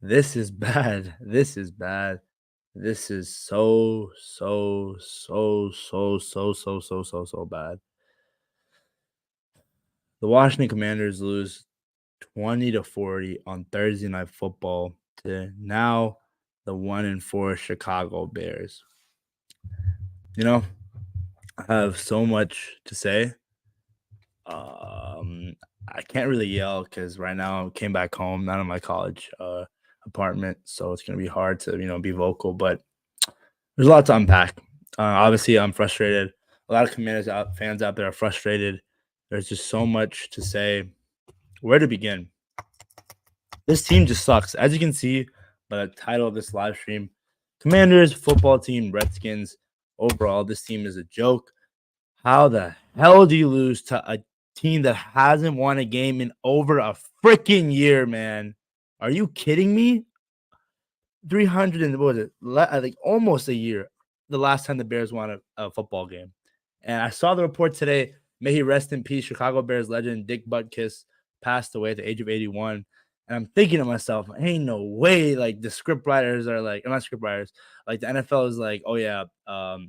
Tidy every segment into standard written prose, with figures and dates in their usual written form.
This is bad. This is bad. This is so bad. The Washington Commanders lose 20-40 on Thursday Night Football to now the 1-4 Chicago Bears. You know, I have so much to say. Um, I can't really yell because right now I came back home, not in my college apartment, so it's gonna be hard to be vocal. But there's a lot to unpack. Obviously, I'm frustrated. A lot of fans out there are frustrated. There's just so much to say. Where to begin? This team just sucks. As you can see by the title of this live stream, Commanders, football team, Redskins. Overall, this team is a joke. How the hell do you lose to a team that hasn't won a game in over a freaking year, man? Are you kidding me? 300 and what was it? I think almost a year. The last time the Bears won a football game, and I saw the report today. May he rest in peace. Chicago Bears legend Dick Butkus passed away at the age of 81. And I'm thinking to myself, ain't no way. Like the script writers are like, I'm not script writers. Like the NFL is like, oh yeah,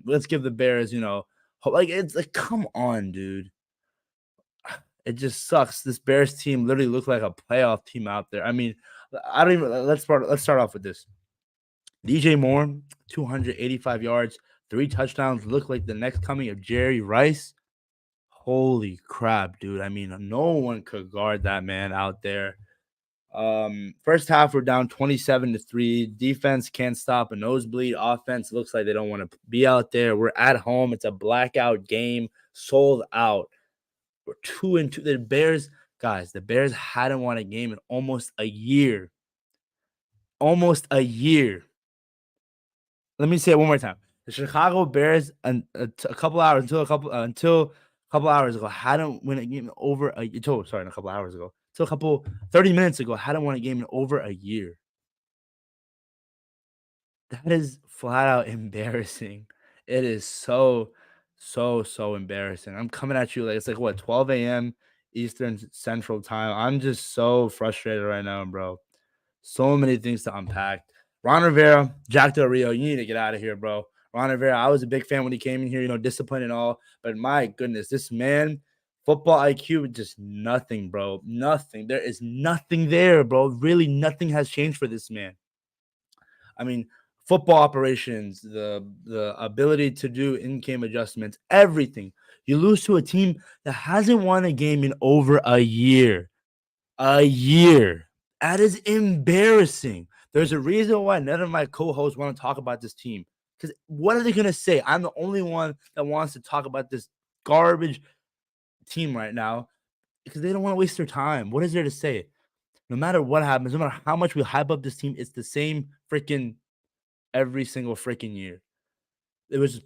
let's give the Bears, like it's like, come on, dude. It just sucks. This Bears team literally looked like a playoff team out there. I mean, I don't even. Let's start off with this. DJ Moore, 285 yards, 3 touchdowns, look like the next coming of Jerry Rice. Holy crap, dude. I mean, no one could guard that man out there. First half, we're down 27-3. Defense can't stop a nosebleed. Offense looks like they don't want to be out there. We're at home. It's a blackout game, sold out. We're 2-2. The Bears, guys, the Bears hadn't won a game in almost a year. Almost a year. Let me say it one more time. The Chicago Bears, a couple hours until a couple hours ago, hadn't won a game in over a year. Sorry, a couple hours ago. Until 30 minutes ago, hadn't won a game in over a year. That is flat out embarrassing. It is so embarrassing. I'm coming at you like it's like what 12 a.m. Eastern Central Time. I'm just so frustrated right now, bro. So many things to unpack. Ron Rivera, Jack Del Rio, you need to get out of here, bro. Ron Rivera, I was a big fan when he came in here, discipline and all. But my goodness, this man, football IQ, just nothing, bro. Nothing. There is nothing there, bro. Really, nothing has changed for this man. I mean, football operations, the ability to do in-game adjustments, everything. You lose to a team that hasn't won a game in over a year. A year. That is embarrassing. There's a reason why none of my co-hosts want to talk about this team. Because what are they going to say? I'm the only one that wants to talk about this garbage team right now because they don't want to waste their time. What is there to say? No matter what happens, no matter how much we hype up this team, it's the same freaking every single freaking year. This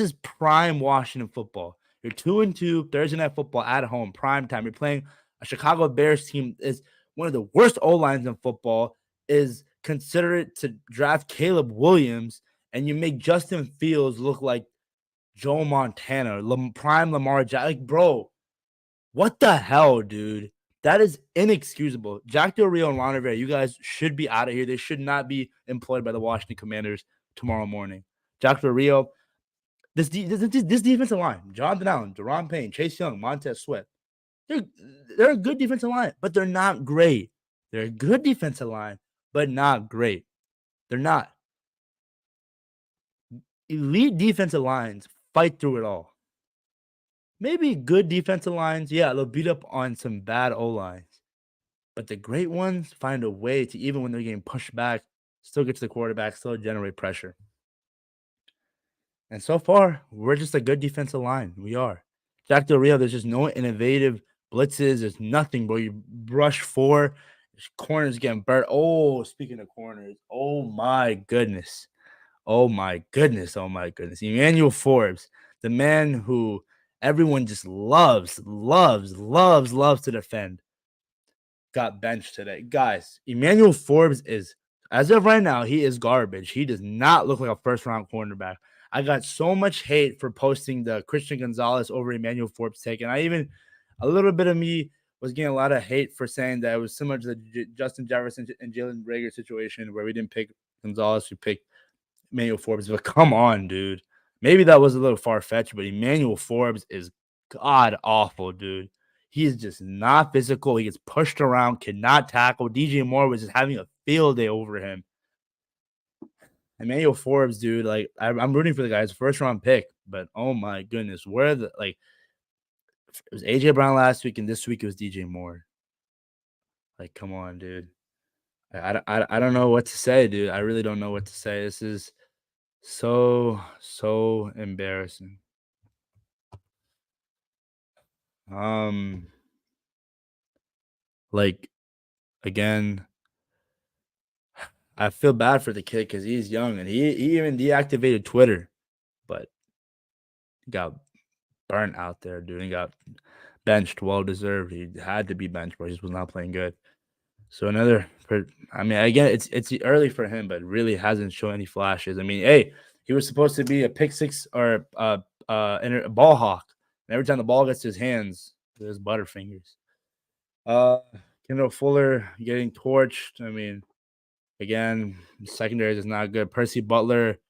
is prime Washington football. You're 2-2 Thursday Night Football at home, prime time. You're playing a Chicago Bears team is one of the worst O lines in football. Is considered to draft Caleb Williams, and you make Justin Fields look like Joe Montana, prime Lamar Jackson. Like, bro, what the hell, dude? That is inexcusable. Jack Del Rio and Ron Rivera, you guys should be out of here. They should not be employed by the Washington Commanders tomorrow morning. Jack Del Rio, this defensive line, Jonathan Allen, Deron Payne, Chase Young, Montez Sweat, they're a good defensive line, but they're not great. They're a good defensive line, but not great. They're not. Elite defensive lines fight through it all. Maybe good defensive lines, yeah, they'll beat up on some bad O-lines. But the great ones find a way to, even when they're getting pushed back, still get to the quarterback, still generate pressure. And so far, we're just a good defensive line. We are. Jack Del Rio, there's just no innovative blitzes. There's nothing, bro. You rush 4, corners getting burnt. Oh, speaking of corners, oh my goodness. Oh my goodness. Oh my goodness. Emmanuel Forbes, the man who everyone just loves to defend, got benched today. Guys, Emmanuel Forbes is, as of right now, he is garbage. He does not look like a first-round cornerback. I got so much hate for posting the Christian Gonzalez over Emmanuel Forbes take, and a little bit of me was getting a lot of hate for saying that it was similar to the Justin Jefferson and Jalen Rager situation where we didn't pick Gonzalez, we picked Emmanuel Forbes. But come on, dude. Maybe that was a little far fetched, but Emmanuel Forbes is god awful, dude. He is just not physical. He gets pushed around, cannot tackle. DJ Moore was just having a field day over him. Emmanuel Forbes, dude, like I'm rooting for the guy's first round pick, but oh my goodness, where the like it was AJ Brown last week, and this week it was DJ Moore. Like, come on, dude. I don't know what to say, dude. I really don't know what to say. This is so embarrassing. Um, like again, I feel bad for the kid because he's young and he even deactivated Twitter, but he got burnt out there, dude. He got benched, well deserved. He had to be benched, but he just was not playing good. So I mean, again, it's early for him, but really hasn't shown any flashes. I mean, hey, he was supposed to be a pick six or a ball hawk. And every time the ball gets to his hands, there's butterfingers. Kendall Fuller getting torched. I mean, again, secondary is not good. Percy Butler,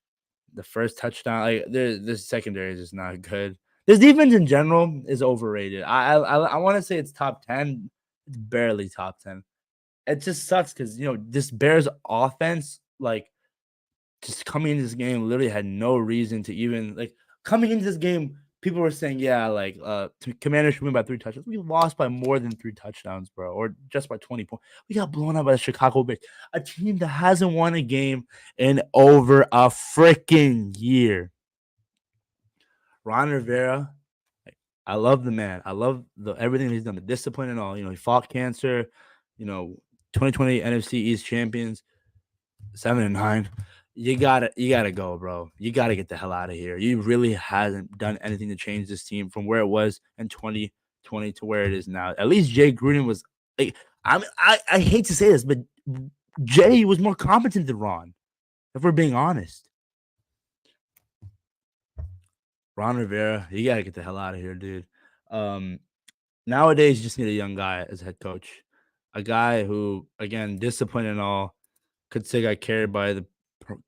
the first touchdown, like this secondary is just not good. This defense in general is overrated. I want to say it's top 10. It's barely top 10. It just sucks because this Bears offense, like just coming into this game, literally had no reason to even like coming into this game. People were saying, yeah, like Commanders should win by 3 touchdowns. We lost by more than 3 touchdowns, bro, or just by 20 points. We got blown out by the Chicago Bears, a team that hasn't won a game in over a freaking year. Ron Rivera, I love the man. I love everything he's done, the discipline and all. He fought cancer. 2020 NFC East champions, 7-9. You gotta go, bro. You gotta get the hell out of here. You really hasn't done anything to change this team from where it was in 2020 to where it is now. At least Jay Gruden was like, I hate to say this, but Jay was more competent than Ron, if we're being honest. Ron Rivera, you gotta get the hell out of here, dude. Nowadays, you just need a young guy as head coach, a guy who, again, discipline and all, could say got carried by the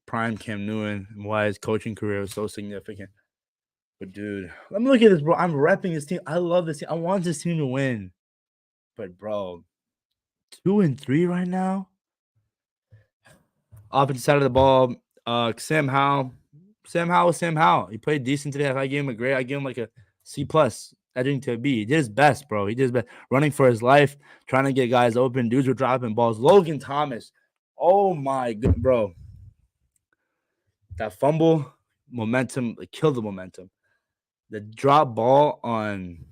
prime Cam Newton and why his coaching career was so significant. But dude, let me look at this, bro. I'm repping this team. I love this team. I want this team to win. But bro, 2-3 right now. Offensive side of the ball, Sam Howell. Sam Howell was Sam Howell. He played decent today. If I gave him a grade, I gave him like a C+, edging to a B. He did his best, bro. He did his best, running for his life, trying to get guys open. Dudes were dropping balls. Logan Thomas. Oh my god, bro. That fumble, momentum, killed the momentum. The drop ball on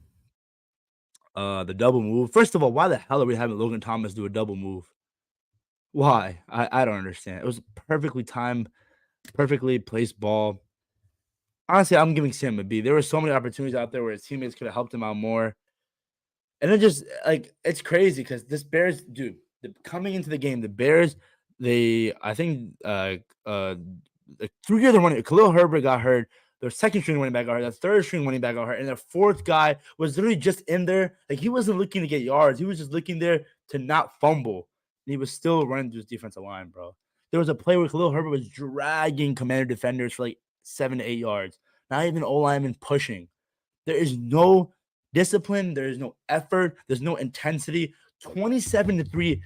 the double move. First of all, why the hell are we having Logan Thomas do a double move? Why? I don't understand. It was perfectly timed, perfectly placed ball. Honestly, I'm giving Sam a B. There were so many opportunities out there where his teammates could have helped him out more. And then just like it's crazy because this Bears, dude, coming into the game, the Bears, I think the 3 other running, Khalil Herbert got hurt. Their second string running back got hurt. The third string running back got hurt. And the fourth guy was literally just in there. Like he wasn't looking to get yards. He was just looking there to not fumble. And he was still running through his defensive line, bro. There was a play where Khalil Herbert was dragging Commander defenders for like 7 to 8 yards. Not even O-lineman pushing. There is no discipline. There is no effort. There's no intensity. 27-3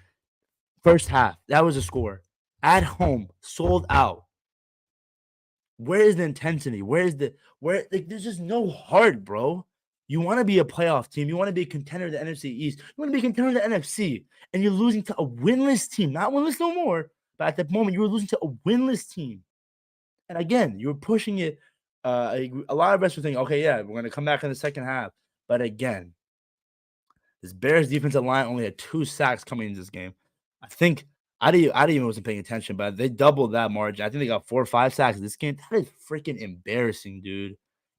first half. That was a score. At home, sold out. Where is the intensity? Where there's just no heart, bro. You want to be a playoff team. You want to be a contender of the NFC East. You want to be a contender of the NFC. And you're losing to a winless team. Not winless no more. But at that moment, you were losing to a winless team. And again, you were pushing it. A lot of us were thinking, okay, yeah, we're going to come back in the second half. But again, this Bears defensive line only had 2 sacks coming into this game. I think I didn't even wasn't paying attention, but they doubled that margin. I think they got 4 or 5 sacks in this game. That is freaking embarrassing, dude.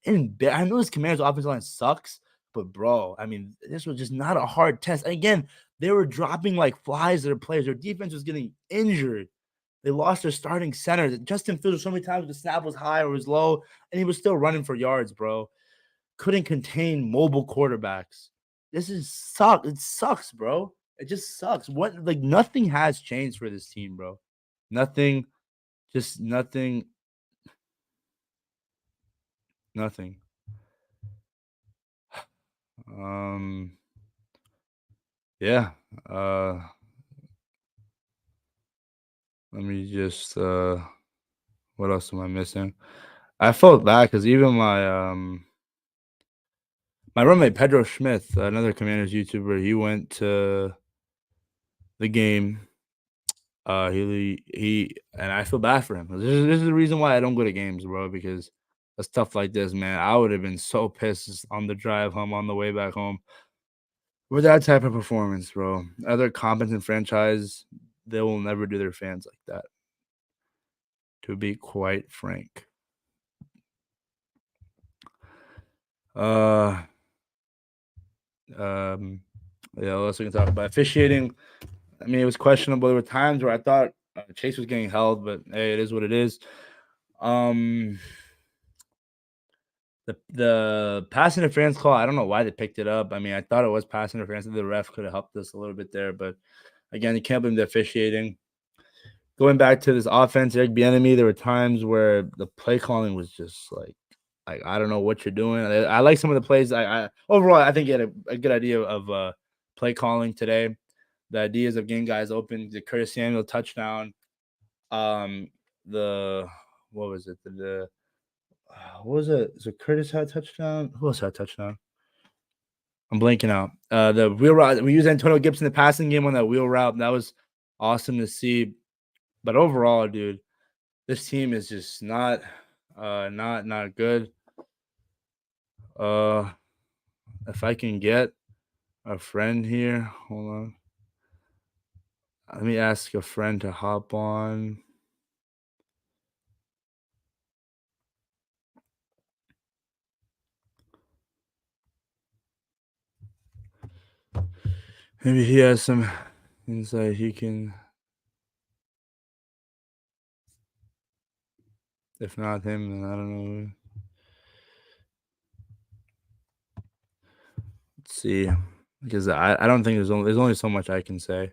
I know this Commanders offensive line sucks, but bro, I mean, this was just not a hard test. And again, they were dropping like flies to their players. Their defense was getting injured. They lost their starting center. Justin Fields so many times the snap was high or was low, and he was still running for yards, bro. Couldn't contain mobile quarterbacks. this is suck. It sucks, bro. It just sucks. What like nothing has changed for this team, bro. Nothing, just nothing, nothing. Um, yeah. Let me just what else am I missing? I felt bad because even my roommate Pedro Schmidt, another Commanders YouTuber, he went to the game. He and I feel bad for him. This is the reason why I don't go to games, bro, because of stuff like this, man. I would have been so pissed on the drive home, on the way back home with that type of performance, bro. Other competent franchise, they will never do their fans like that, to be quite frank. Uh, um, yeah, what else we can talk about? Officiating, I mean, it was questionable. There were times where I thought Chase was getting held, but hey, it is what it is. Um, the pass interference call, I don't know why they picked it up. I mean, I thought it was pass interference. The ref could have helped us a little bit there, but again, you can't blame the officiating. Going back to this offense, Eric Bieniemy, there were times where the play calling was just like I don't know what you're doing. I like some of the plays. I overall, I think he had a good idea of play calling today. The ideas of getting guys open, the Curtis Samuel touchdown, um, the what was it? The what was it? So Curtis had a touchdown. Who else had a touchdown? I'm blanking out. The wheel route we used Antonio Gibson the passing game on that wheel route. That was awesome to see. But overall, dude, this team is just not good. Uh, if I can get a friend here, hold on. Let me ask a friend to hop on. Maybe he has some insight he can. If not him, then I don't know. Let's see, because I don't think there's only so much I can say.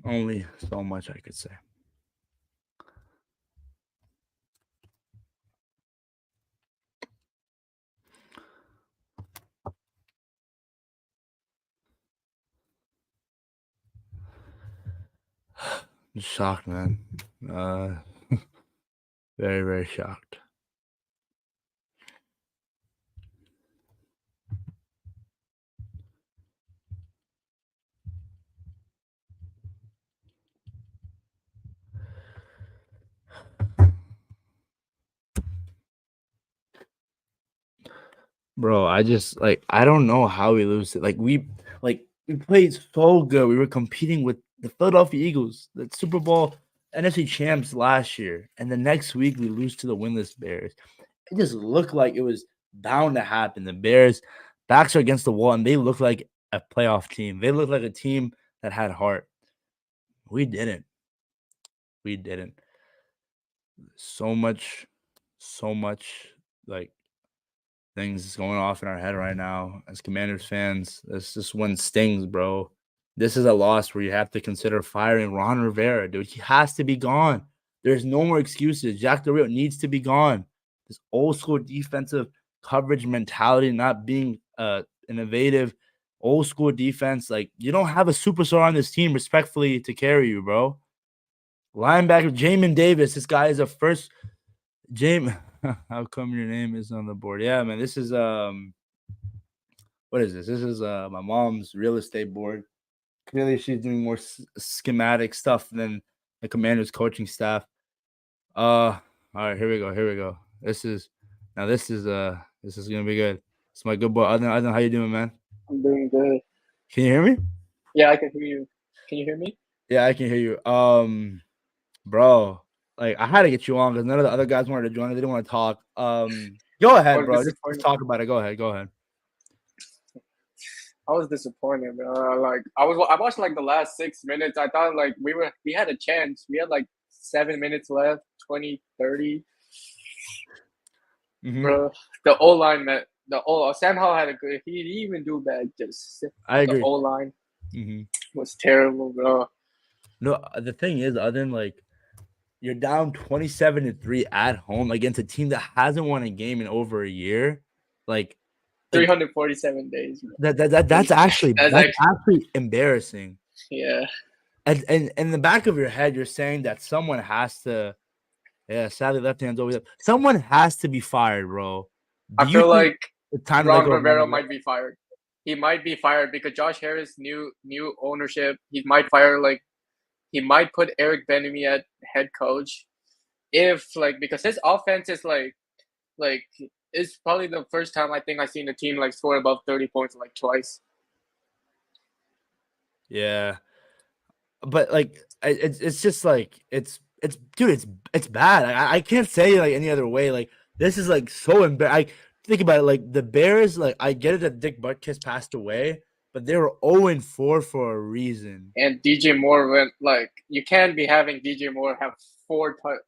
Only so much I could say. I'm shocked, man. Uh, very, very shocked. Bro, I just I don't know how we lose it. We played so good. We were competing with the Philadelphia Eagles, the Super Bowl NFC champs last year, and the next week we lose to the winless Bears. It just looked like it was bound to happen. The Bears backs are against the wall, and they look like a playoff team. They look like a team that had heart. We didn't. We didn't. So much, so much like things going off in our head right now as Commanders fans. This one stings, bro. This is a loss where you have to consider firing Ron Rivera, dude. He has to be gone. There's no more excuses. Jack Del Rio needs to be gone. This old school defensive coverage mentality, not being innovative, old school defense. Like, you don't have a superstar on this team, respectfully, to carry you, bro. Linebacker Jamin Davis. This guy is a first James. How come your name is on the board? Yeah, man. This is what is this? This is my mom's real estate board. Clearly, she's doing more schematic stuff than the Commanders coaching staff. All right, here we go. Here we go. This is gonna be good. It's my good boy. Other, how you doing, man? I'm doing good. Can you hear me? Yeah, I can hear you. Can you hear me? Yeah, I can hear you. Bro, like I had to get you on because none of the other guys wanted to join. They didn't want to talk. Go ahead, Oh, bro. this is Just talk about it. Go ahead. Go ahead. I was disappointed, bro. I watched like the last 6 minutes. I thought like we had a chance. We had like 7 minutes left, 20, 30. Hmm. Bro. The O line met the O. Sam Howell had a good. He didn't even do bad. Just I the agree. O line Hmm. was terrible, bro. No, the thing is, other than like you're down 27-3 at home against a team that hasn't won a game in over a year, like like 347 days, bro. that's actually That's like embarrassing. yeah. And in the back of your head, you're saying that someone has to. Yeah, sadly, left hand's always up. Someone has to be fired, bro. Do I you feel think like it's time to let Ron go of Ron Rivera Rivera? might be fired. He might be fired because Josh Harris new ownership. He might fire like he might put Eric Bieniemy at head coach if like because his offense is like it's probably the first time I think I've seen a team like score above 30 points like twice. Yeah, but like it's just like it's dude, it's bad. I can't say like any other way. Like this is like so embarrassing. I think about it. Like the Bears, like I get it that Dick Butkus passed away, but they were 0-4 for a reason. And DJ Moore went like you can't be having DJ Moore have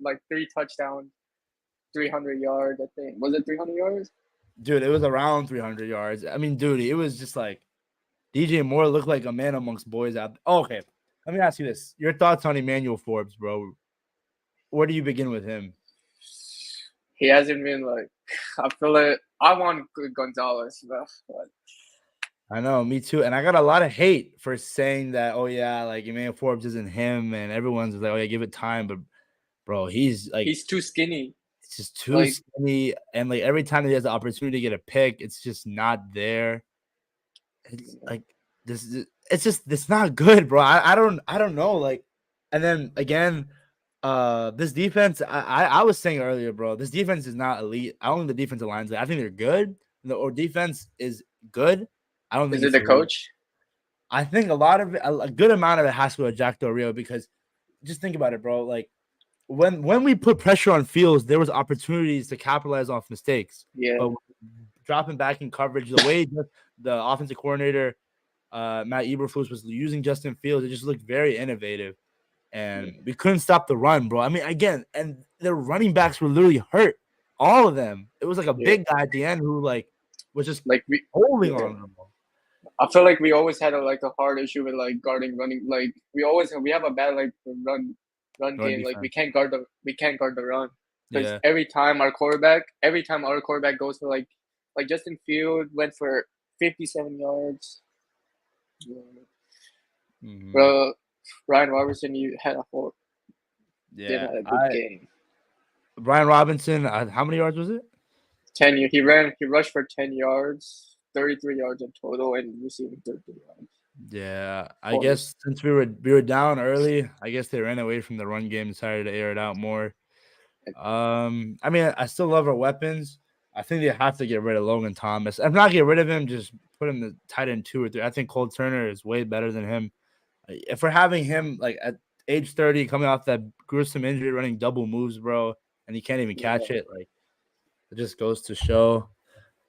like 3 touchdowns, 300 yards. I think was it 300 yards? Dude, it was around 300 yards. I mean, dude, it was just like DJ Moore looked like a man amongst boys out there. Oh, okay, let me ask you this: your thoughts on Emmanuel Forbes, bro? Where do you begin with him? He hasn't been like I feel it. I want Gonzalez, but I know, me too. And I got a lot of hate for saying that, oh, yeah, like Emmanuel Forbes isn't him. And everyone's like, oh, yeah, give it time. But, bro, he's like, he's too skinny. it's just too Like skinny. And like every time he has the opportunity to get a pick, it's just not there. It's like, it's just, it's not good, bro. I don't know. Like, and then again, this defense, I was saying earlier, bro, this defense is not elite. I don't think the defensive line's I think they're good. Or defense is good. I don't is think it it's the elite. coach? I think a lot of it, a good amount of it has to go to Jack Del Rio because just think about it, bro. Like when we put pressure on Fields, there was opportunities to capitalize off mistakes, Yeah, but dropping back in coverage, the way the offensive coordinator Matt Eberflus was using Justin Fields, it just looked very innovative, yeah, and we couldn't stop the run, bro. I mean, again, and their running backs were literally hurt, all of them. It was like a yeah. big guy at the end who like was just Like we, holding yeah. on them. I feel like we always had a hard issue with like guarding running. Like we have a bad like run Run game. Like defense. we can't guard the run because Yeah. every time our quarterback goes for like Justin Field went for 57 yards. Mm-hmm. Bro, Ryan Robertson, you had a whole did Yeah, have a good game. Brian Robinson. How many yards was it? 10. He rushed for 10 yards, 33 yards in total, and receiving 33 yards. Yeah, I Points. guess since we were down early, I guess they ran away from the run game, decided to air it out more. I mean, I still love our weapons. I think they have to get rid of Logan Thomas. If not get rid of him, just put him the tight end 2 or 3. I think Cole Turner is way better than him. If we're having him like at age 30, coming off that gruesome injury, running double moves, bro, and he can't even catch Yeah. it, like it just goes to show.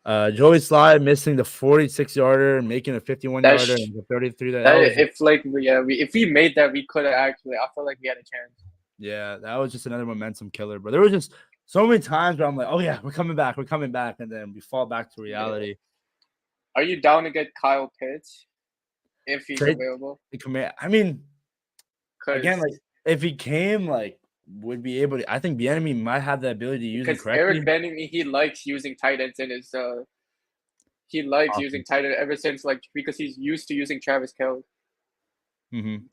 Joey Slye missing the 46-yarder, making a 51-yarder, That's and the 33. That that was just, if like if we made that we could have actually I feel like we had a chance. yeah, that was just another momentum killer. But there was just so many times where I'm like, oh yeah, we're coming back, and then we fall back to Yeah. reality. Are you down to get Kyle Pitts if he's Trade available? the command. I mean, again, Because like if he came, like would be able to. I think Bieniemy might have the ability to use him Eric correctly. Bieniemy he likes using tight ends in his he likes using Offense. tight end ever since like because he's used to using Travis Kelce.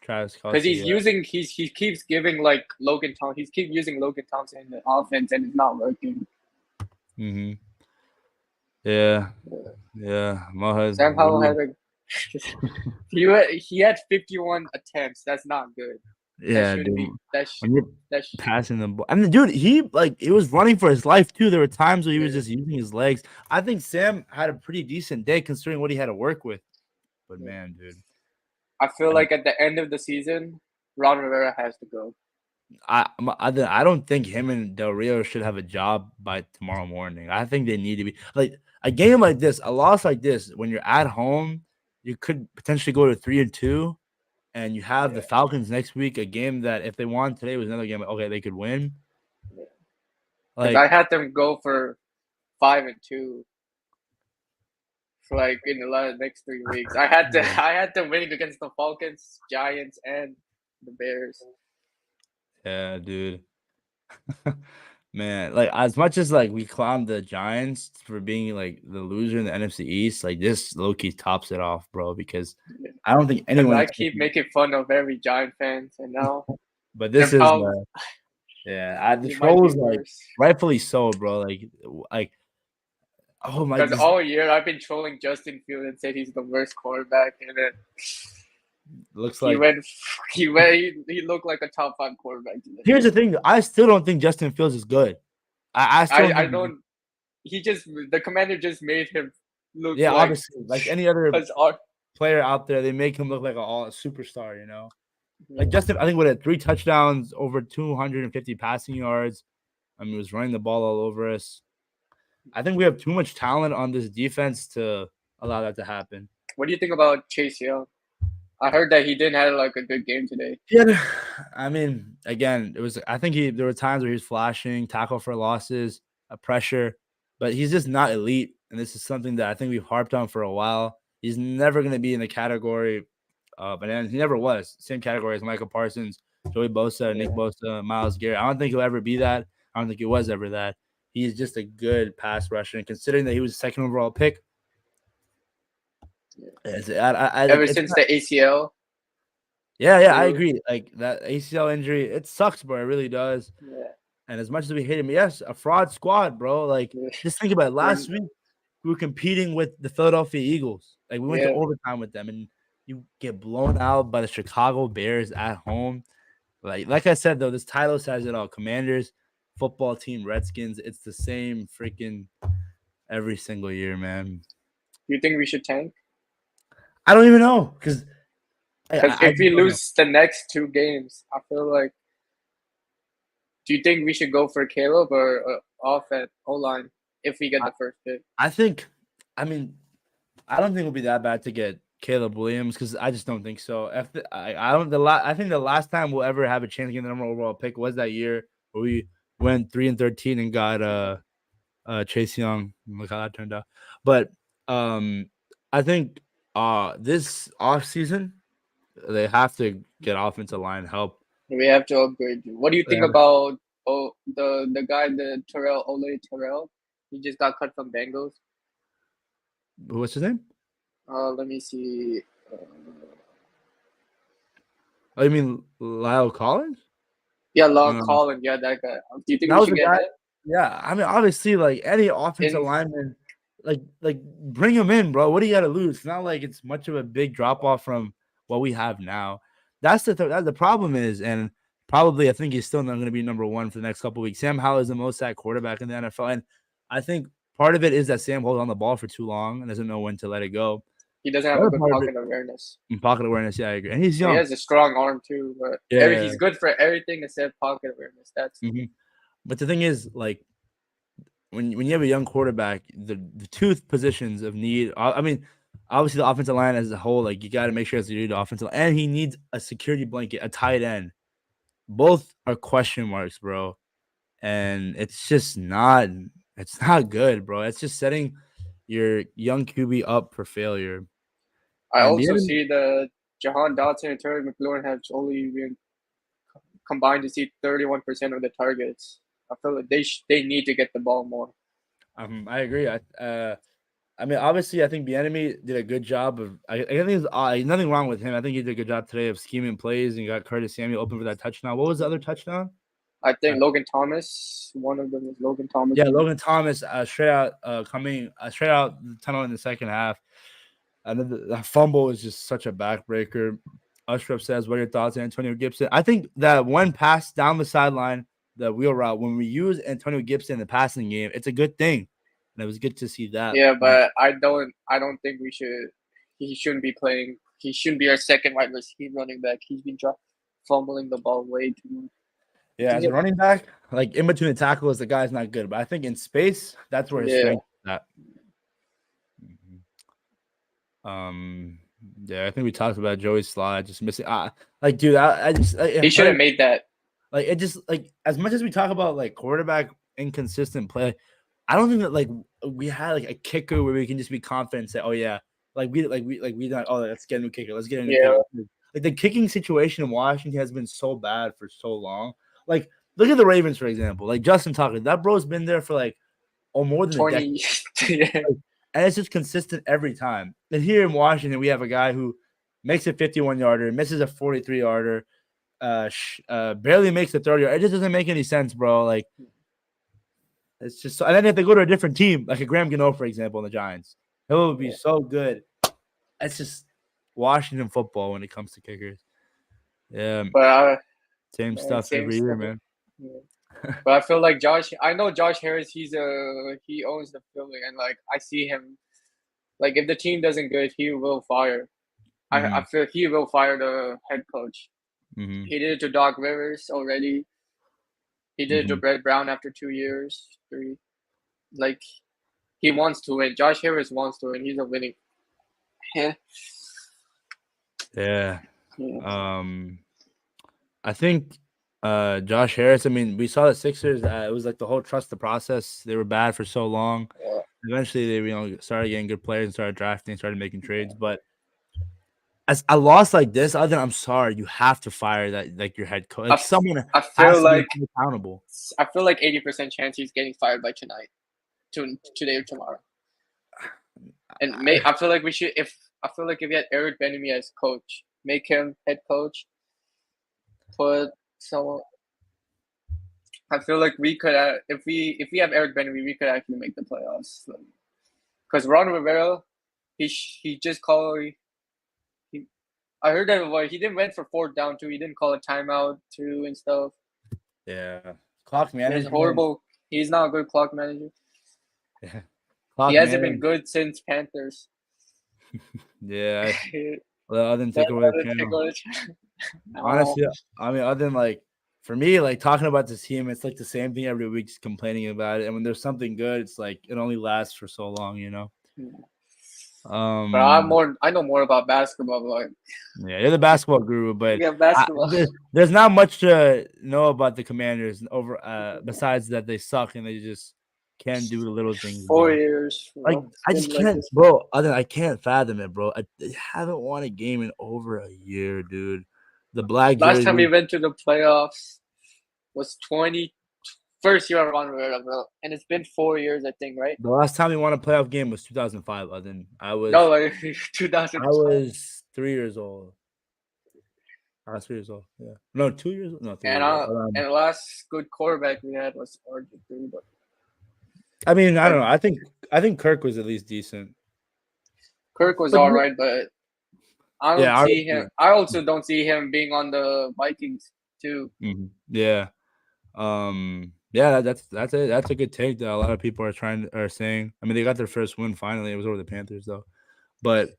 Travis Because Kelce. Yeah. he keeps giving like Logan Thompson. He's keep using Logan Thompson in the offense, and it's not working. Mm-hmm. Yeah. Yeah. Moha's. Sam Howell had a he had 51 attempts. That's not good. That Yeah, shouldn't dude. be. When you're That's passing the ball, I mean, dude, he was running for his life too. There were times where he was yeah. just using his legs. I think Sam had a pretty decent day considering what he had to work with. But Yeah. man, dude, I feel like at the end of the season, Ron Rivera has to go. I don't think him and Del Rio should have a job by tomorrow morning. I think they need to be like a game like this, a loss like this, when you're at home, you could potentially go to 3-2, and you have the Falcons next week, a game that if they won today was another game. Okay, they could win. Because I had them go for 5-2 for like in the next 3 weeks. I had them winning against the Falcons, Giants, and the Bears. Yeah, dude. Man, like as much as like we clown the Giants for being like the loser in the NFC East, like this low-key tops it off, bro, because I don't think anyone I keep making fun of every Giant fans, and now but this is the trolls like rightfully so, bro. Like oh my, because all year I've been trolling Justin Fields and said he's the worst quarterback, and then looks he like he looked like a top 5 quarterback today. Here's the thing, I still don't think Justin Fields is good. I don't. He just the commander just made him look. Yeah, obviously, like any other player out there, they make him look like a superstar. You know, like Justin. I think with 3 touchdowns, over 250 passing yards. I mean, he was running the ball all over us. I think we have too much talent on this defense to allow that to happen. What do you think about Chase Young? I heard that he didn't have like a good game today. Yeah, I mean, again, it was. I think there were times where he was flashing, tackle for losses, pressure, but he's just not elite. And this is something that I think we've harped on for a while. He's never going to be in the category of, and he never was, same category as Michael Parsons, Joey Bosa, Nick Bosa, Myles Garrett. I don't think he'll ever be that. I don't think he was ever that. He's just a good pass rusher. And considering that he was the 2nd overall pick, ever since the ACL. Yeah, I agree. Like that ACL injury, it sucks, bro. It really does. Yeah. And as much as we hate him, yes, a fraud squad, bro. Like, just think about it. Last week, we were competing with the Philadelphia Eagles. Like, we went to overtime with them, and you get blown out by the Chicago Bears at home. Like I said, though, this title says it all. Commanders, football team, Redskins. It's the same freaking every single year, man. You think we should tank? I don't even know, because if we lose the next 2 games, I feel like. Do you think we should go for Caleb or off at O-line if we get the first pick? I don't think it'll be that bad to get Caleb Williams, because I just don't think so. I think the last time we'll ever have a chance to get the number 1 overall pick was that year where we went 3-13 and got Chase Young. Look how that turned out. But I think this offseason they have to get offensive line help. We have to upgrade. What do you think about the guy, the Terrell? He just got cut from Bengals. What's his name? Let me see. Oh, you mean Lyle Collins? Yeah, Lyle Collins. Yeah, that guy. Do you think we should get that? Yeah, I mean, obviously, like any offensive lineman, like bring him in, bro. What do you got to lose? It's not like it's much of a big drop off from what we have now. That's the problem is, and probably I think he's still not going to be number 1 for the next couple of weeks. Sam Howell is the most sacked quarterback in the NFL, and I think part of it is that Sam holds on the ball for too long and doesn't know when to let it go. He doesn't have a good pocket awareness. Pocket awareness, yeah, I agree. And he's young. He has a strong arm too, but he's good for everything except pocket awareness. That's. But the thing is, like, when you have a young quarterback, the 2 positions of need. I mean, obviously the offensive line as a whole, like you got to make sure it's the offensive line, and he needs a security blanket, a tight end. Both are question marks, bro, and it's just not. It's not good, bro. It's just setting your young QB up for failure. I also see that Jahan Dotson and Terry McLaurin have only been combined to see 31% of the targets. I feel like they need to get the ball more. I agree. I mean, obviously, I think Bieniemy did a good job of. I think there's nothing wrong with him. I think he did a good job today of scheming plays and got Curtis Samuel open for that touchdown. What was the other touchdown? I think Logan Thomas. One of them is Logan Thomas. Yeah, Logan Thomas straight out straight out the tunnel in the second half. And then the fumble is just such a backbreaker. Ushref says, what are your thoughts on Antonio Gibson? I think that one pass down the sideline, the wheel route, when we use Antonio Gibson in the passing game, it's a good thing. And it was good to see that. Yeah, but I don't think he shouldn't be playing. He shouldn't be our second wide receiver running back. He's been fumbling the ball way too much. Yeah, as a running back, like in between the tackles, the guy's not good. But I think in space, that's where his strength is at. Yeah, I think we talked about Joey Slide just missing. Like, dude, I just it He should have hurt. made that. Like, it just like as much as we talk about like quarterback inconsistent play, I don't think that like we had like a kicker where we can just be confident and say, oh yeah, we not. Oh, let's get a new kicker. Let's get a new kicker. Yeah, Like the kicking situation in Washington has been so bad for so long. Like, look at the Ravens for example. Like Justin Tucker, that bro's been there for like more than a decade. 20. Yeah. And it's just consistent every time. And here in Washington, we have a guy who makes a 51-yarder, misses a 43-yarder, barely makes a 30-yarder. It just doesn't make any sense, bro. Like, it's just so. And then if they go to a different team, like a Graham Gano, for example, in the Giants, it would be so good. It's just Washington football when it comes to kickers. Yeah, But same stuff same every year, stuff. man. Yeah. But I feel like Josh. I know Josh Harris. He owns the feeling, and like I see him. Like if the team doesn't good, he will fire. I feel he will fire the head coach. Mm-hmm. He did it to Doc Rivers already. He did it to Brett Brown after 2 years, 3. Like he wants to win. Josh Harris wants to win. He's a winning. Yeah. Yeah. I think Josh Harris, I mean, we saw the Sixers, it was like the whole trust the process. They were bad for so long. Yeah. Eventually they started getting good players and started drafting, started making trades. But as a loss like this, other than I'm sorry, you have to fire that like your head coach. Like someone I has feel to like be accountable. I feel like 80% chance he's getting fired by tonight, today or tomorrow. And I feel like we should if we had Eric Bieniemy as coach, make him head coach. Put someone. I feel like we could if we have Eric Bieniemy, we could actually make the playoffs. Because Ron Rivera, he just called. I heard that he didn't went for 4th down too. He didn't call a timeout too and stuff. Yeah, clock management. He's horrible. He's not a good clock manager. Yeah, he hasn't been good since Panthers. Yeah. Well, other than take away the channel. Honestly, I mean, other than like for me, like talking about this team, it's like the same thing every week, just complaining about it. And when there's something good, it's like it only lasts for so long, you know. But I know more about basketball. But like, yeah, you're the basketball guru, but yeah, basketball. There's not much to know about the Commanders besides that they suck and they just can't do the little things. 4 years, like I just can't, bro. I can't fathom it, bro. They haven't won a game in over a year, dude. The black last time we went to the playoffs was first year around Rivera, and it's been 4 years, I think, right? The last time we won a playoff game was 2005. I was 2000. I was 3 years old. I was 3 years old. Yeah, no, 2 years old. No, 3 years old. And the last good quarterback we had was RG3, but I mean, I don't know. I think Kirk was at least decent. Kirk was all right, but I don't see him. I also don't see him being on the Vikings too. Mm-hmm. Yeah. Yeah, that's it. That's a good take that a lot of people are saying. I mean, they got their first win finally. It was over the Panthers though. But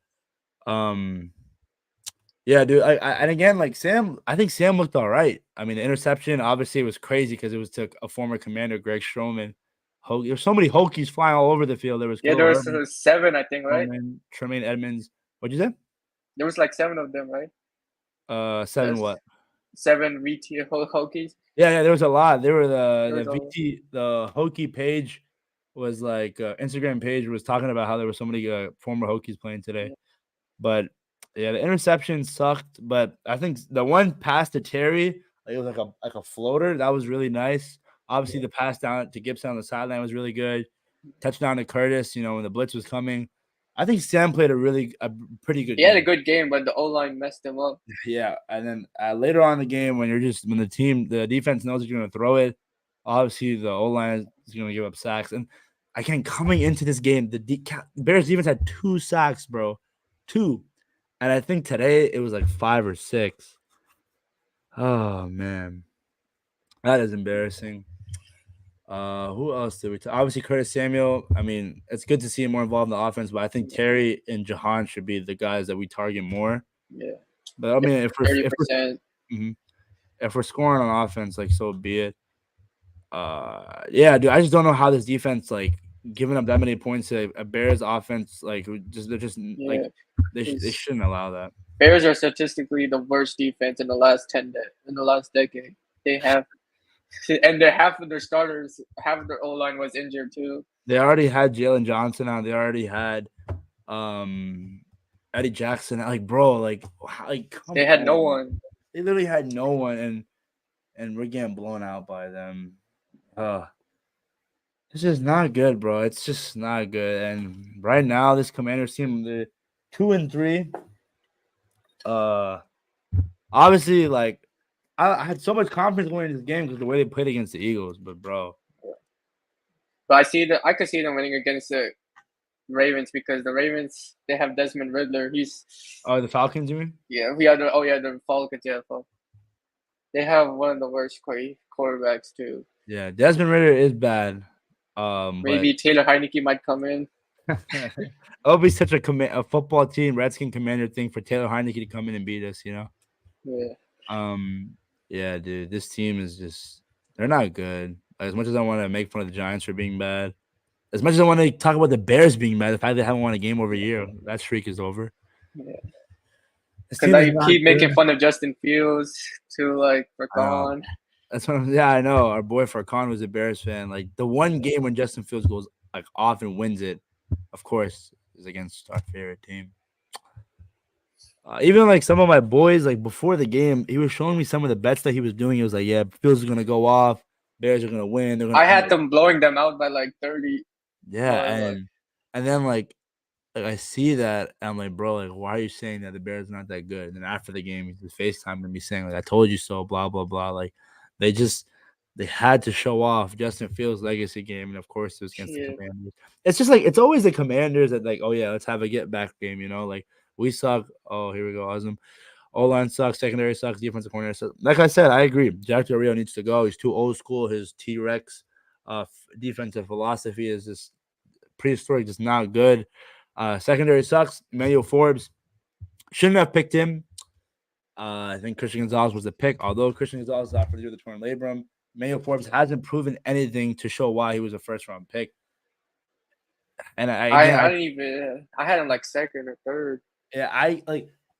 yeah, dude. And again, like Sam, I think Sam looked all right. I mean, the interception obviously was crazy because it was to a former commander, Greg Stroman. There's so many Hokies flying all over the field. There was 7, I think, right? Tremaine Edmonds. What'd you say? There was like 7 of them, right? 7 what? 7 VT Hokies. Yeah, there was a lot. There were the Hokie page was like Instagram page was talking about how there were so many former Hokies playing today. Yeah. But yeah, the interception sucked. But I think the one pass to Terry, it was like a floater. That was really nice. Obviously, the pass down to Gibson on the sideline was really good. Touchdown to Curtis, when the blitz was coming. I think Sam played a pretty good game. He had a good game, but the O-line messed him up. Yeah, and then later on in the game, when the defense knows you're going to throw it, obviously the O-line is going to give up sacks. And again, coming into this game, the Bears defense had 2 sacks, bro. 2. And I think today it was like 5 or 6. Oh, man. That is embarrassing. Who else did we talk? Obviously, Curtis Samuel. I mean, it's good to see him more involved in the offense, but I think Terry and Jahan should be the guys that we target more. Yeah. But I mean, if we're scoring on offense, like so be it. Yeah, dude. I just don't know how this defense like giving up that many points to a Bears offense. Like they're just like They shouldn't allow that. Bears are statistically the worst defense in the last decade. They have, and half of their starters, half of their O line was injured too. They already had Jalen Johnson out. They already had Eddie Jackson. Like, bro, like come They had on. no one. They literally had no one, and we're getting blown out by them. It's just not good, bro. It's just not good. And right now, this Commanders team, the 2-3. Obviously, like I had so much confidence going into this game because the way they played against the Eagles. But bro, But I could see them winning against the Ravens because the Ravens they have Desmond Riddler. He's the Falcons, you mean? Yeah, the Falcons. Yeah, they have one of the worst quarterbacks too. Yeah, Desmond Ritter is bad. Maybe Taylor Heineke might come in. It'll be such a football team, Redskin Commander thing for Taylor Heineke to come in and beat us, you know? Yeah. Yeah, dude, this team is just they're not good. As much as I want to make fun of the Giants for being bad, as much as I want to talk about the Bears being bad, the fact they haven't won a game over a year, that streak is over. Yeah. Because I keep making fun of Justin Fields for Con. That's what I know. Our boy Farcon was a Bears fan. Like the one game when Justin Fields goes like off and wins it, of course, is against our favorite team. Even like some of my boys, like before the game, he was showing me some of the bets that he was doing. He was like, "Yeah, Fields is gonna go off. Bears are gonna win." I had them blowing them out by like 30. Yeah, and then like I see that, and I'm like, bro, like, why are you saying that the Bears are not that good? And then after the game, he's FaceTiming me saying, like, I told you so, blah, blah, blah. Like, they had to show off Justin Fields' legacy game. And of course, it was against the Commanders. It's just like, it's always the Commanders that, like, oh, yeah, let's have a get back game, you know? Like, we suck. Oh, here we go. Awesome. O-line sucks. Secondary sucks. Defensive corner sucks. Like I said, I agree. Jack Del Rio needs to go. He's too old school. His T-Rex defensive philosophy is just prehistoric, just not good. Secondary sucks. Emmanuel Forbes shouldn't have picked him. I think Christian Gonzalez was the pick, although Christian Gonzalez is out for the torn labrum. Emmanuel Forbes hasn't proven anything to show why he was a first-round pick. And I had him like second or third. Yeah,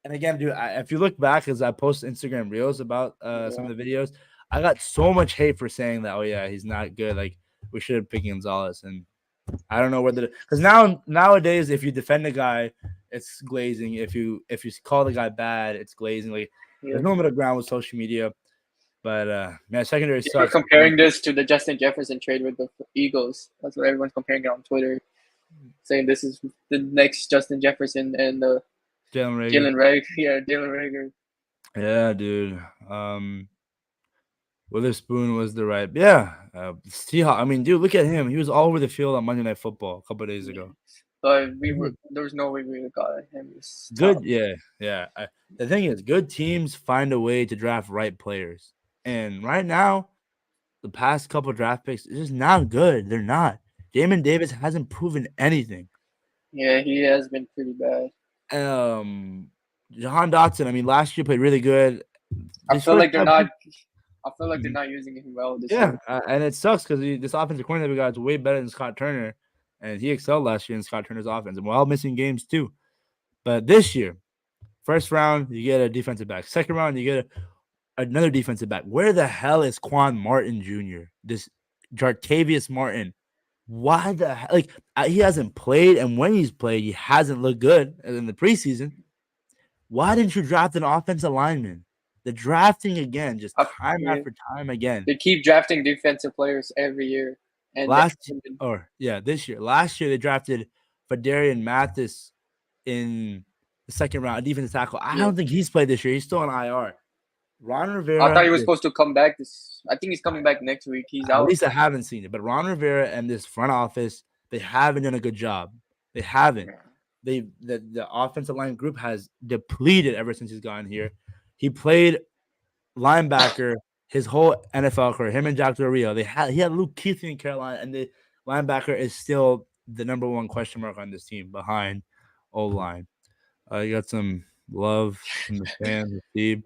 and again, dude, if you look back as I post Instagram reels about some of the videos, I got so much hate for saying that, oh yeah, he's not good. Like we should have picked Gonzalez, and I don't know whether because nowadays if you defend a guy, it's glazing. If you call the guy bad, it's glazing. Like there's no middle ground with social media. But man, secondary sucks. We're comparing this to the Justin Jefferson trade with the Eagles. That's what everyone's comparing it on Twitter, saying this is the next Justin Jefferson and Jalen Rager. Yeah, dude. Witherspoon was the right. Yeah. Seahawks. I mean, dude, look at him. He was all over the field on Monday Night Football a couple of days ago. But there was no way we would have got him. Good. Yeah. The thing is, good teams find a way to draft right players. And right now, the past couple draft picks is just not good. They're not. Jamin Davis hasn't proven anything. Yeah, he has been pretty bad. Jahan Dotson, I mean, last year played really good. I feel like they're not using him well this year. And it sucks because this offensive coordinator we got is way better than Scott Turner, and he excelled last year in Scott Turner's offense, and while missing games too. But this year, first round you get a defensive back, second round you get another defensive back. Where the hell is Quan Martin Jr.? This Jartavius Martin? Why the hell? Like he hasn't played, and when he's played, he hasn't looked good in the preseason. Why didn't you draft an offensive lineman? The drafting again, just time after time again. They keep drafting defensive players every year. And this year. Last year they drafted Fadarian Mathis in the second round, a defensive tackle. I don't think he's played this year. He's still on IR. Ron Rivera. I thought he was supposed to come back. I think he's coming back next week. He's out. At least I haven't seen it. But Ron Rivera and this front office, they haven't done a good job. They haven't. The offensive line group has depleted ever since he's gotten here. He played linebacker his whole NFL career. Him and Jack Del Rio. He had Luke Kuechly in Carolina, and the linebacker is still the number one question mark on this team behind O-line. You got some love from the fans. Steve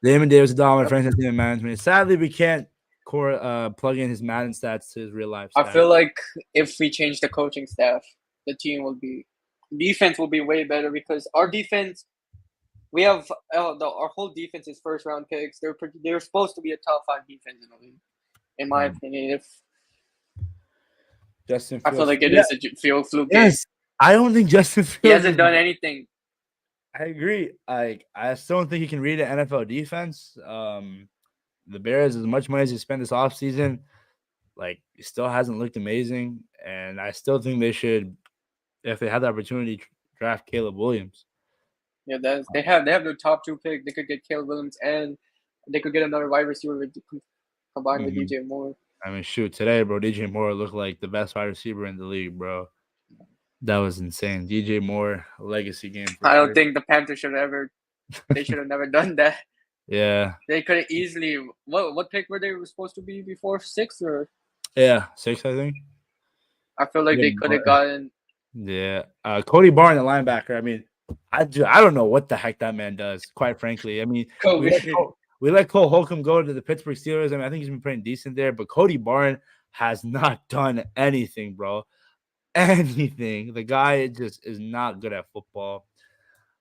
Damon Davis, dominant franchise team management. Sadly, we can't plug in his Madden stats to his real life stats. I feel like if we change the coaching staff, the team will be defense will be way better because our defense. We have our whole defense is first round picks. They're supposed to be a top 5 defense in the league, in my opinion. If Justin I feel Fields. like it Yeah, is a field fluke game. yes. I don't think Justin He Fields hasn't is. done anything. I agree. I still don't think he can read an NFL defense. The Bears, as much money as he spent this offseason, like he still hasn't looked amazing. And I still think they should, if they had the opportunity, draft Caleb Williams. Yeah, they have the top 2 pick. They could get Caleb Williams and they could get another wide receiver combined with DJ Moore. I mean, shoot, today, bro, DJ Moore looked like the best wide receiver in the league, bro. That was insane. DJ Moore, legacy game for I sure. don't think the Panthers should ever. They should have never done that. Yeah. They could have easily. What pick were they supposed to be before 6 or? Yeah, 6, I think. I feel like they could have gotten. Yeah, Cody Barn, the linebacker. I mean, I don't know what the heck that man does. Quite frankly, I mean, we let Cole Holcomb go to the Pittsburgh Steelers. I mean, I think he's been pretty decent there, but Cody Barn has not done anything, bro. Anything. The guy just is not good at football.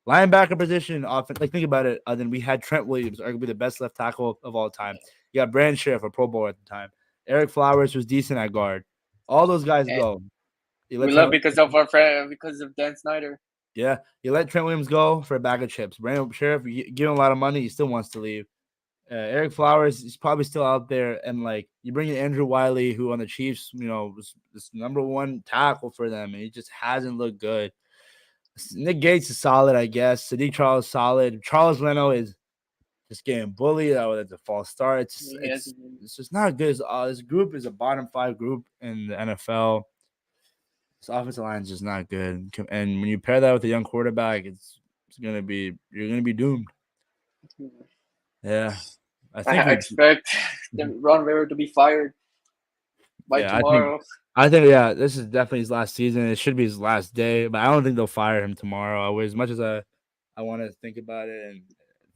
Linebacker position, offense. Like, think about it. Then we had Trent Williams, arguably the best left tackle of all time. You got Brandon Sheriff, a Pro Bowler at the time. Eric Flowers was decent at guard. All those guys go. We love because of our friend, because of Dan Snyder. Yeah, you let Trent Williams go for a bag of chips. Brandon Sheriff, you give him a lot of money, he still wants to leave. Eric Flowers is probably still out there, and like you bring in Andrew Wiley, who on the Chiefs, was this number 1 tackle for them, and he just hasn't looked good. Nick Gates is solid, I guess. Sadiq Charles is solid. Charles Leno is just getting bullied. That's a false start. It's just not good. This group is a bottom 5 group in the NFL. This offensive line is just not good, and when you pair that with a young quarterback, you're gonna be doomed. Yeah, I expect Ron Rivera to be fired by tomorrow. I think this is definitely his last season. It should be his last day, but I don't think they'll fire him tomorrow. As much as I want to think about it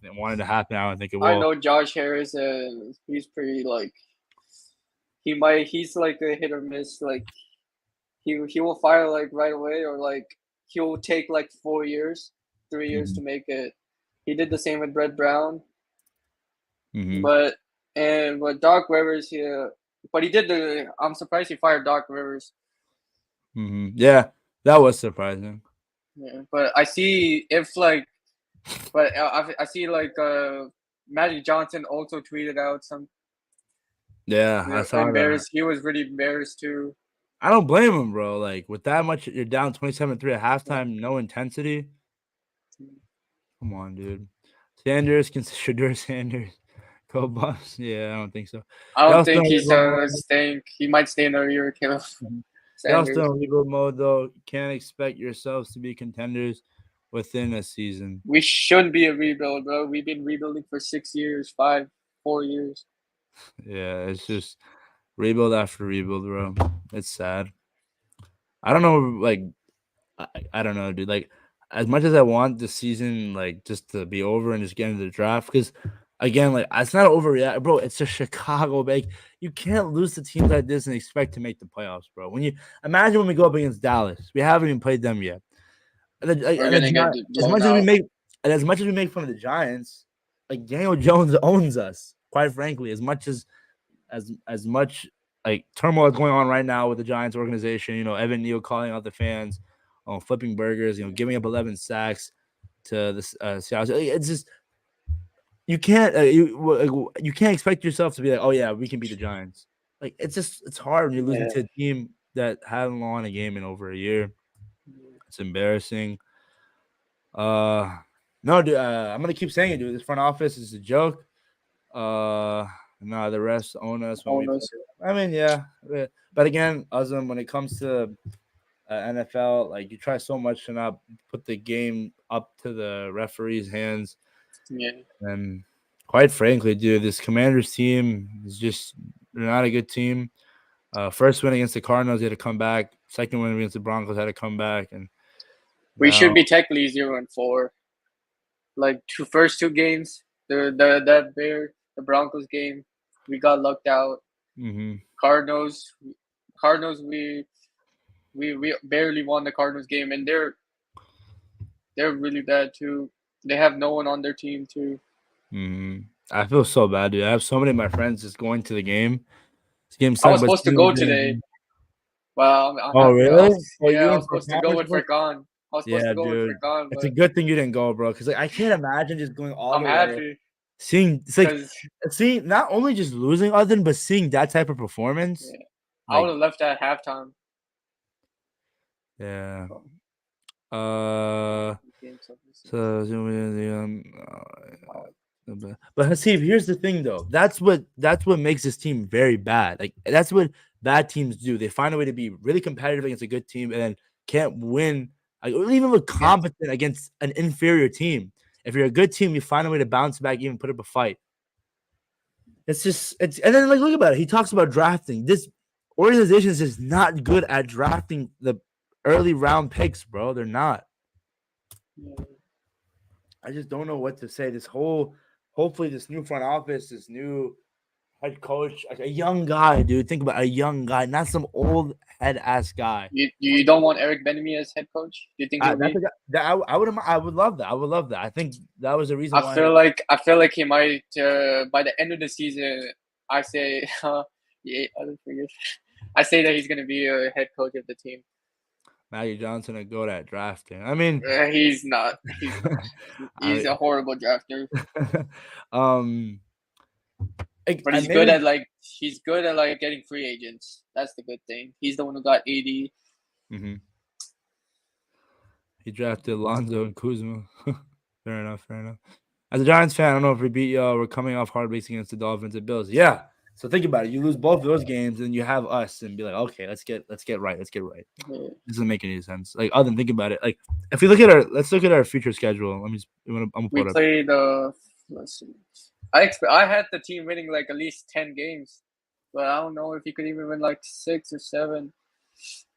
and want it to happen, I don't think it will. I know Josh Harris, he's pretty like he's like a hit or miss. Like he will fire like right away, or like he'll take like 4 years, 3 years to make it. He did the same with Brett Brown. But Doc Rivers here, but he did I'm surprised he fired Doc Rivers. Yeah, that was surprising. Yeah, but I see I see like Magic Johnson also tweeted out some. Yeah, I saw that. He was really embarrassed too. I don't blame him, bro. Like with that much, you're down 27-3 at halftime, no intensity. Come on, dude. Shadur Sanders. Go Buffs. Yeah, I don't think so. I don't think he's staying. He might stay another year. Caleb. Y'all still in rebuild mode though. Can't expect yourselves to be contenders within a season. We shouldn't be a rebuild, bro. We've been rebuilding for 6 years, 4 years. Yeah, it's just rebuild after rebuild, bro. It's sad. I don't know, like I don't know, dude. Like as much as I want the season, like just to be over and just get into the draft, because again, like it's not overreact, bro. It's just Chicago, like you can't lose to teams like this and expect to make the playoffs, bro. When you imagine when we go up against Dallas, we haven't even played them yet. As much as we make fun of the Giants, like Daniel Jones owns us. Quite frankly, as much like turmoil is going on right now with the Giants organization, Evan Neal calling out the fans on flipping burgers, giving up 11 sacks to the Seattle. It's just you can't you can't expect yourself to be like, oh yeah, we can beat the Giants. Like it's hard when you're losing to a team that hasn't won a game in over a year. It's embarrassing. No, dude, I'm gonna keep saying it, dude. This front office is a joke. No, the refs own us. I mean, yeah, but again, Azam, when it comes to NFL, like you try so much to not put the game up to the referee's hands. Yeah. And quite frankly, dude, this Commanders team is they're not a good team. First win against the Cardinals, they had to come back. Second win against the Broncos, had to come back, and we should be technically 0-4. Like first 2 games, the Broncos game, we got lucked out. Cardinals, we barely won the Cardinals game, and They're really bad too. They have no one on their team too. I feel so bad, dude. I have so many of my friends just going to the game. This game I sucked, was but supposed to seeing go the today. game. Well, I'm Oh, happy. really? Oh, you Yeah, I went was for a supposed to go conference with book? Furkan. I was supposed Yeah, to go with dude. Furkan, It's a but good thing you didn't go, bro. Because like I can't imagine just going all I'm the way, happy seeing it's like because seeing not only just losing other but seeing that type of performance. yeah, I would Like, have left at halftime. yeah. Oh, Uh. games of the season. So, but Hasib, here's the thing though. That's what makes this team very bad. Like that's what bad teams do. They find a way to be really competitive against a good team and then can't win. Like, or even look Against competent against an inferior team. If you're a good team, you find a way to bounce back, even put up a fight. It's and then like look about it. He talks about drafting. This organization is just not good at drafting the early round picks, bro. They're not. yeah, I just don't know what to say. Hopefully, this new front office, this new head coach, like a young guy, dude. Think about a young guy, not some old head ass guy. you don't want Eric Benemy as head coach? Do you think he'll That's be? a guy that I would love that. I would love that. I think that was the reason why. I feel like he might by the end of the season. I say, yeah, I don't forget. I say that he's gonna be a head coach of the team. Matthew Johnson are good at drafting. I mean, He's not. He's not. He's I, a horrible drafter. um, But I maybe he's good at like getting free agents. That's the good thing. He's the one who got 80. mhm. He drafted Lonzo and Kuzma. Fair enough. Fair enough. As a Giants fan, I don't know if we beat y'all. We're coming off hard weeks against the Dolphins and Bills. Yeah. So think about it. You lose both of those games, and you have us, and be like, okay, let's get right. Let's get right. Yeah. This doesn't make any sense. Like, other than think about it. Like, if we look at let's look at our future schedule. I'm gonna We pull it up. played. Let's see. I had the team winning like at least 10 games, but I don't know if you could even win like 6 or 7.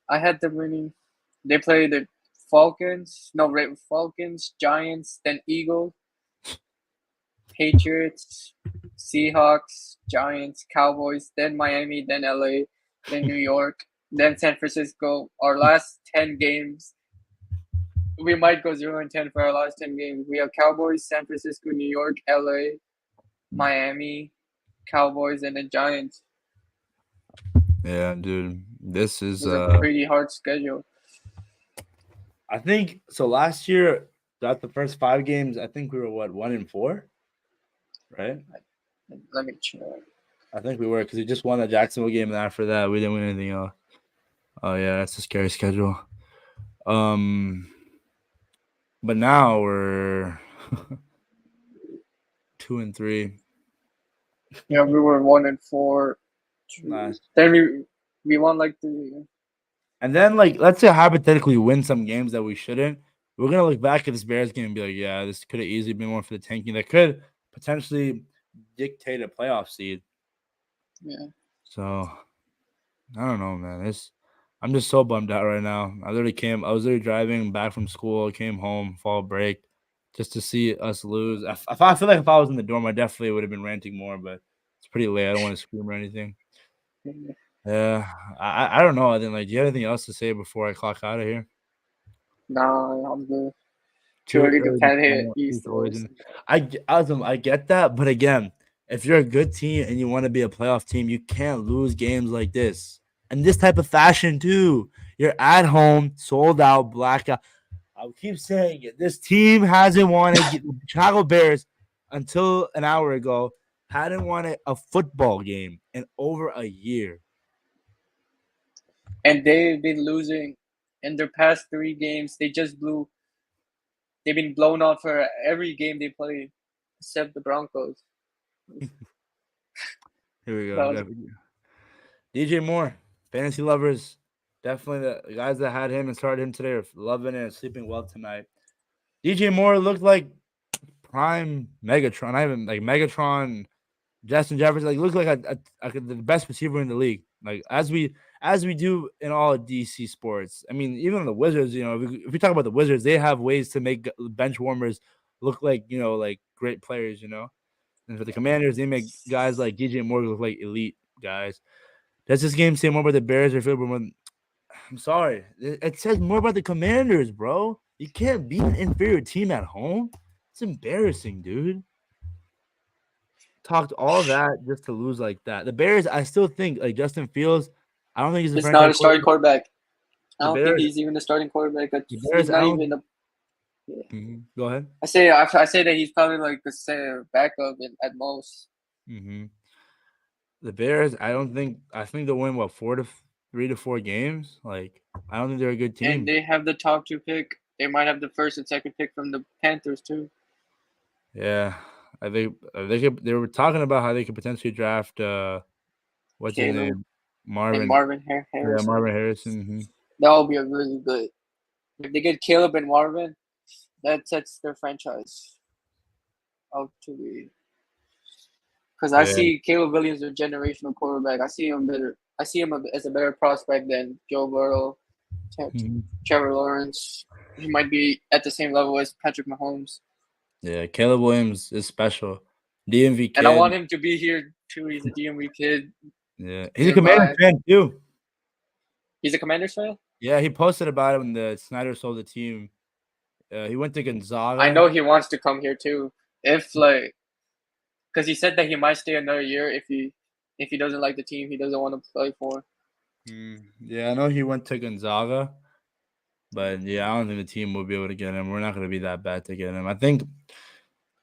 I had them winning. They played the Falcons. No, Falcons, Giants, then Eagles, Patriots, Seahawks, Giants, Cowboys, then Miami, then LA, then New York, then San Francisco. Our last 10 games, we might go 0-10 for our last 10 games. We have Cowboys, San Francisco, New York, LA, Miami, Cowboys, and then Giants. Yeah, dude. This is It was a pretty hard schedule. I think so. Last year, got the first 5 games. I think we were what 1-4, right? Let me check. I think we were because we just won the Jacksonville game, and after that, we didn't win anything else. Oh yeah, that's a scary schedule. But now we're 2-3. Yeah, we were 1-4. Last. Then we won like the. And then, like, let's say hypothetically we win some games that we shouldn't. We're gonna look back at this Bears game and be like, yeah, this could have easily been one for the tanking that could potentially dictate a playoff seed. Yeah. So I don't know, man. I'm just so bummed out right now. I was literally driving back from school, came home, fall break, just to see us lose. I feel like if I was in the dorm, I definitely would have been ranting more, but it's pretty late. I don't want to scream or anything. Yeah, I don't know. I think like, do you have anything else to say before I clock out of here? Nah, I'm good. Too Too early to early to plan it. tell. East He's always West. in. I get that, but again, if you're a good team and you want to be a playoff team, you can't lose games like this and this type of fashion too. You're at home, sold out, blackout. I'll keep saying it. This team hasn't won the Chicago Bears until an hour ago hadn't won a football game in over a year. And they've been losing in their past 3 games. They've been blown out for every game they played, except the Broncos. Here we That go. was DJ Moore, fantasy lovers, definitely the guys that had him and started him today are loving it and sleeping well tonight. DJ Moore looked like prime Megatron. I even like Megatron, Justin Jefferson. Like looked like the best receiver in the league. Like as we do in all DC sports. I mean, even the Wizards. You know, if we talk about the Wizards, they have ways to make bench warmers look like like great players. And for the Commanders, they make guys like DJ Moore look like elite guys. Does this game say more about the Bears or Philbert? I'm sorry. It says more about the Commanders, bro. You can't beat an inferior team at home. It's embarrassing, dude. Talked all that just to lose like that. The Bears, I still think like Justin Fields. I don't think he's a He's not franchise a starting quarterback. I The don't think Bears, he's even a starting quarterback. the He's Bears. I not don't. even a. Yeah. Go ahead. I say that he's probably like a backup at most. The Bears. I don't think. I think they'll win 3 to 4 games. Like I don't think they're a good team. And they have the top 2 pick. They might have the first and second pick from the Panthers too. Yeah, I think they were talking about how they could potentially draft. What's his Caleb name? Marvin. and Marvin Harrison. Yeah, Marvin Harrison. That will be a really good. If they get Caleb and Marvin, that sets their franchise out to be. Because I see Caleb Williams a generational quarterback. I see him better. I see him as a better prospect than Joe Burrow, Trevor Lawrence. He might be at the same level as Patrick Mahomes. Yeah, Caleb Williams is special. DMV kid. And I want him to be here too. He's a DMV kid. Yeah, he's a Commanders fan too. He's a Commanders fan? Yeah, he posted about it when the Snyder sold the team. He went to Gonzaga. I know he wants to come here too. Because he said that he might stay another year if he doesn't like the team he doesn't want to play for. Yeah, I know he went to Gonzaga, but yeah, I don't think the team will be able to get him. We're not going to be that bad to get him. I think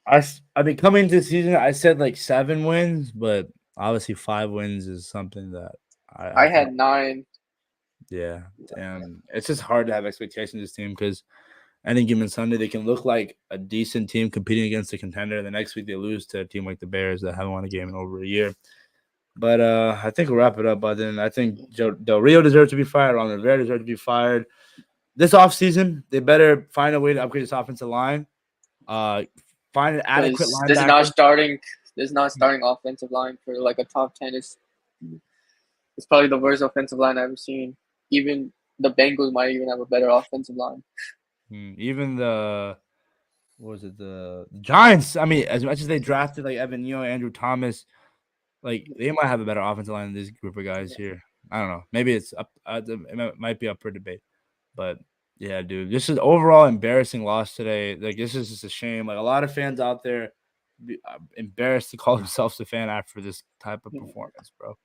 I mean coming into the season, I said like 7 wins, but obviously 5 wins is something that I had 9. Yeah, and it's just hard to have expectations of this team because any given Sunday they can look like a decent team competing against a contender. The next week they lose to a team like the Bears that haven't won a game in over a year. But I think we'll wrap it up. But then I think Del Rio deserves to be fired. Ron Rivera deserves to be fired. This offseason, they better find a way to upgrade this offensive line. Find an adequate linebacker. This is not starting offensive line for like a top 10. It's probably the worst offensive line I've ever seen. Even the Bengals might even have a better offensive line. Even the Giants? I mean, as much as they drafted like Evan Neal, Andrew Thomas, like they might have a better offensive line than this group of guys here. I don't know. Maybe it's up. It might be up for debate. But yeah, dude, this is overall embarrassing loss today. Like this is just a shame. Like a lot of fans out there embarrassed to call themselves a fan after this type of performance, bro.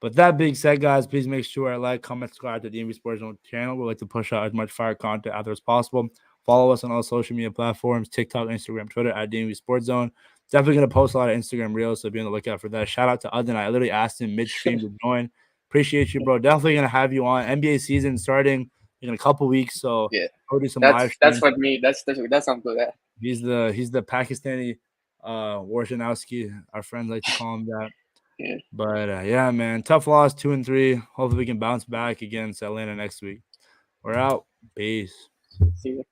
But that being said, guys, please make sure to like, comment, subscribe to the DMVSportsZone channel. We like to push out as much fire content out there as possible. Follow us on all social media platforms, TikTok, Instagram, Twitter at DMVSportsZone. Definitely going to post a lot of Instagram reels, so be on the lookout for that. Shout out to Udden. I literally asked him midstream to join. Appreciate you, bro. Definitely going to have you on. NBA season starting in a couple weeks, so yeah, go do some live streams. That's what me. That's I'm good at. He's the Pakistani Warzhanowski. Our friends like to call him that. Yeah. But yeah, man, tough loss, 2-3. Hopefully we can bounce back against Atlanta next week. We're out. Peace. See you.